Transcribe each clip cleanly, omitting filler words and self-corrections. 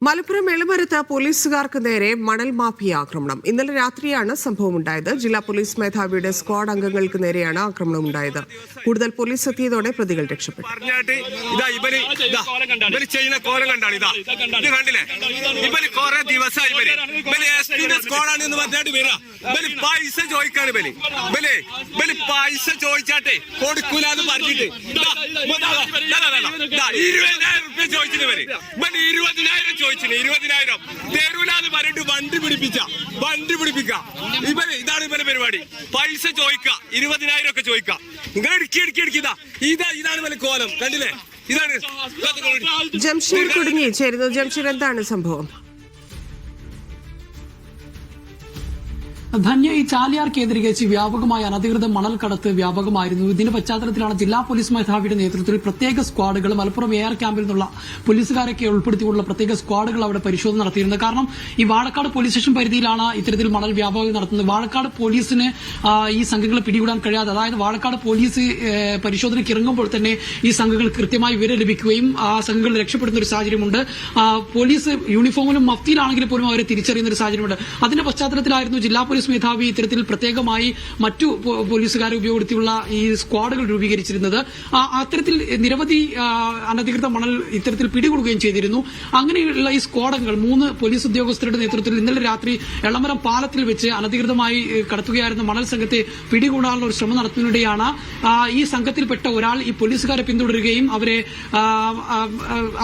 മലപ്പുറം എളമരത്ത് പോലീസുകാർക്ക് നേരെ മണൽ മാഫിയ ആക്രമണം. ഇന്നലെ രാത്രിയാണ് സംഭവമുണ്ടായത്. ജില്ലാ പോലീസ് മേധാവിയുടെ സ്ക്വാഡ് അംഗങ്ങൾക്ക് നേരെയാണ് ആക്രമണമുണ്ടായത്. കൂടുതൽ പോലീസ് എത്തിയതോടെ പ്രതികൾ രക്ഷപ്പെട്ടു. തരൂലാന്ന് പറഞ്ഞിട്ട് വണ്ടി പിടിപ്പിക്ക ഇതാണ് ഇവരെ പരിപാടി. പൈസ ചോദിക്കുക, 20,000 ഒക്കെ ചോദിക്കുക. നിങ്ങൾ ഇടുക്കിതാ ഇതാണ് ഇവരെ കോലം. കണ്ടില്ലേ? ഇതാണ് ജംഷീർ കുടുങ്ങി ചേരുന്നു. ജംഷീർ, എന്താണ് സംഭവം? ധന്യ, ഈ ചാലിയാർ കേന്ദ്രീകരിച്ച് വ്യാപകമായ അനധികൃത മണൽ കടത്ത് വ്യാപകമായിരുന്നു. ഇതിന്റെ പശ്ചാത്തലത്തിലാണ് ജില്ലാ പോലീസ് മേധാവിയുടെ നേതൃത്വത്തിൽ പ്രത്യേക സ്ക്വാഡുകൾ മലപ്പുറം എയർ ക്യാമ്പിൽ നിന്നുള്ള പോലീസുകാരൊക്കെ ഉൾപ്പെടുത്തിക്കൊണ്ടുള്ള പ്രത്യേക സ്ക്വാഡുകൾ അവിടെ പരിശോധന നടത്തിയിരുന്നത്. കാരണം ഈ വാഴക്കാട് പോലീസ് സ്റ്റേഷൻ പരിധിയിലാണ് ഇത്തരത്തിൽ മണൽ വ്യാപകം നടത്തുന്നത്. വാഴക്കാട് പോലീസിന് ഈ സംഘങ്ങളെ പിടികൂടാൻ കഴിയാതെ, അതായത് വാഴക്കാട് പോലീസ് പരിശോധനയ്ക്ക് ഇറങ്ങുമ്പോൾ തന്നെ ഈ സംഘങ്ങൾ കൃത്യമായി വിവരം ലഭിക്കുകയും ആ സംഘങ്ങൾ രക്ഷപ്പെടുന്ന ഒരു സാഹചര്യമുണ്ട്. പോലീസ് യൂണിഫോമിലും മഫ്തിയിലാണെങ്കിൽ പോലും അവരെ തിരിച്ചറിയുന്ന ഒരു സാഹചര്യമുണ്ട്. അതിന്റെ പശ്ചാത്തലത്തിലായിരുന്നു ജില്ലാ പോലീസ് മേധാവി ഇത്തരത്തിൽ പ്രത്യേകമായി മറ്റു പോലീസുകാരെ ഉപയോഗപ്പെടുത്തിയുള്ള ഈ സ്ക്വാഡുകൾ രൂപീകരിച്ചിരുന്നത്. അത്തരത്തിൽ നിരവധി അനധികൃത മണൽ ഇത്തരത്തിൽ പിടികൂടുകയും ചെയ്തിരുന്നു. അങ്ങനെയുള്ള ഈ സ്ക്വാഡുകൾ 3 പോലീസ് ഉദ്യോഗസ്ഥരുടെ നേതൃത്വത്തിൽ ഇന്നലെ രാത്രി എളമരം പാലത്തിൽ വെച്ച് അനധികൃതമായി കടത്തുകയായിരുന്ന മണൽ സംഘത്തെ പിടികൂടാനുള്ള ഒരു ശ്രമം നടത്തുന്നതിനിടെയാണ് ഈ സംഘത്തിൽപ്പെട്ട ഒരാൾ ഈ പോലീസുകാരെ പിന്തുടരുകയും അവരെ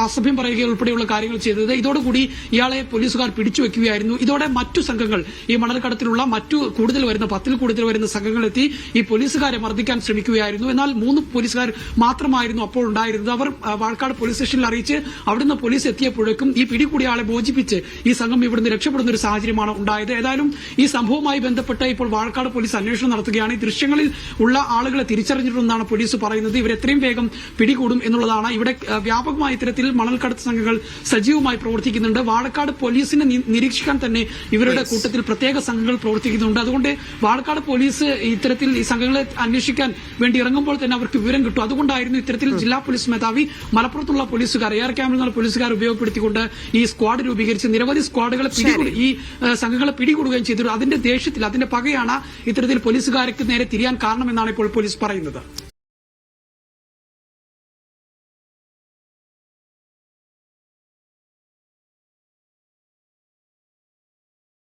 അസഭ്യം പറയുകയും ഉൾപ്പെടെയുള്ള കാര്യങ്ങൾ ചെയ്തത്. ഇതോടുകൂടി ഇയാളെ പോലീസുകാർ പിടിച്ചുവെക്കുകയായിരുന്നു. ഇതോടെ മറ്റു സംഘങ്ങൾ ഈ മണൽ കടത്തിലുള്ള മറ്റു കൂടുതൽ വരുന്ന 10-ൽ കൂടുതൽ വരുന്ന സംഘങ്ങളെത്തി ഈ പോലീസുകാരെ മർദ്ദിക്കാൻ ശ്രമിക്കുകയായിരുന്നു. എന്നാൽ 3 പോലീസുകാർ മാത്രമായിരുന്നു അപ്പോൾ ഉണ്ടായിരുന്നത്. അവർ വാഴക്കാട് പോലീസ് സ്റ്റേഷനിൽ അറിയിച്ച് അവിടുന്ന് പോലീസ് എത്തിയപ്പോഴേക്കും ഈ പിടികൂടിയ ആളെ മോചിപ്പിച്ച് ഈ സംഘം ഇവിടുന്ന് രക്ഷപ്പെടുന്ന ഒരു സാഹചര്യമാണ് ഉണ്ടായത്. ഏതായാലും ഈ സംഭവവുമായി ബന്ധപ്പെട്ട് ഇപ്പോൾ വാഴക്കാട് പോലീസ് അന്വേഷണം നടത്തുകയാണ്. ഈ ദൃശ്യങ്ങളിൽ ഉള്ള ആളുകളെ തിരിച്ചറിഞ്ഞിട്ടുണ്ടെന്നാണ് പോലീസ് പറയുന്നത്. ഇവരെത്രയും വേഗം പിടികൂടും എന്നുള്ളതാണ്. ഇവിടെ വ്യാപകമായ ഇത്തരത്തിൽ മണൽക്കടത്ത് സംഘങ്ങൾ സജീവമായി പ്രവർത്തിക്കുന്നുണ്ട്. വാഴക്കാട് പോലീസിനെ നിരീക്ഷിക്കാൻ തന്നെ ഇവരുടെ കൂട്ടത്തിൽ പ്രത്യേക സംഘങ്ങൾ പ്രവർത്തിക്കുന്നുണ്ട്. അതുകൊണ്ട് വാഴക്കാട് പോലീസ് ഇത്തരത്തിൽ ഈ സംഘങ്ങളെ അന്വേഷിക്കാൻ വേണ്ടി ഇറങ്ങുമ്പോൾ തന്നെ അവർക്ക് വിവരം കിട്ടും. അതുകൊണ്ടായിരുന്നു ഇത്തരത്തിൽ ജില്ലാ പോലീസ് മേധാവി മലപ്പുറത്തുള്ള പോലീസുകാർ, എയർ ക്യാമ്പിൽ നിന്നുള്ള പോലീസുകാർ ഉപയോഗപ്പെടുത്തിക്കൊണ്ട് ഈ സ്ക്വാഡ് രൂപീകരിച്ച് നിരവധി സ്ക്വാഡുകളെ ഈ സംഘങ്ങളെ പിടികൂടുകയും ചെയ്തു. അതിന്റെ ദേഷ്യത്തിൽ, അതിന്റെ പകയാണ് ഇത്തരത്തിൽ പോലീസുകാർക്ക് നേരെ തിരിയാൻ കാരണമെന്നാണ് ഇപ്പോൾ പോലീസ് പറയുന്നത്.